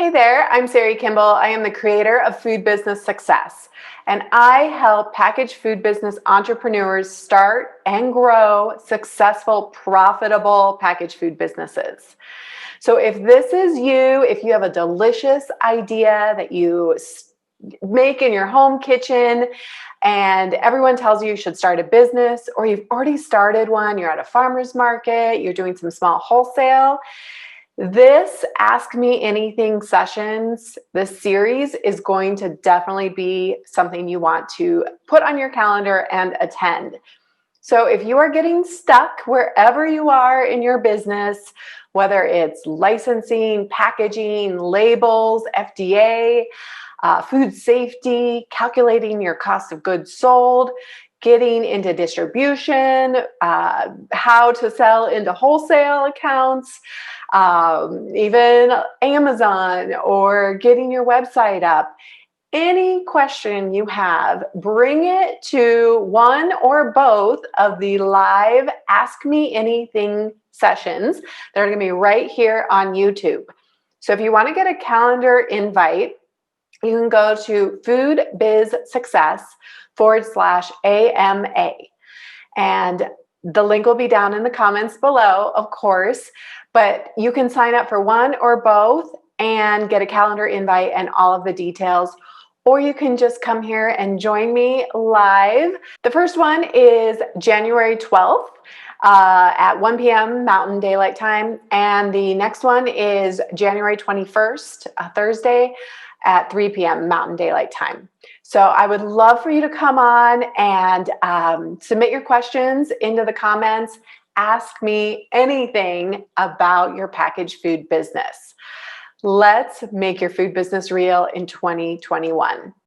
Hey there, I'm Sari Kimbell. I am the creator of Food Business Success, and I help packaged food business entrepreneurs start and grow successful, profitable packaged food businesses. So if this is you, if you have a delicious idea that you make in your home kitchen and everyone tells you should start a business, or you've already started one, you're at a farmer's market, you're doing some small wholesale, this Ask Me Anything sessions, this series is going to definitely be something you want to put on your calendar and attend. So if you are getting stuck wherever you are in your business, whether it's licensing, packaging, labels, FDA, food safety, calculating your cost of goods sold, getting into distribution, how to sell into wholesale accounts, even Amazon, or getting your website up. Any question you have, bring it to one or both of the live Ask Me Anything sessions. They're going to be right here on YouTube. So if you want to get a calendar invite, you can go to foodbizsuccess.com/AMA. And the link will be down in the comments below, of course, but you can sign up for one or both and get a calendar invite and all of the details. Or you can just come here and join me live. The first one is January 12th at 1 p.m. Mountain Daylight Time. And the next one is January 21st, Thursday at 3 p.m. Mountain Daylight Time. So I would love for you to come on and submit your questions into the comments. Ask me anything about your packaged food business. Let's make your food business real in 2021.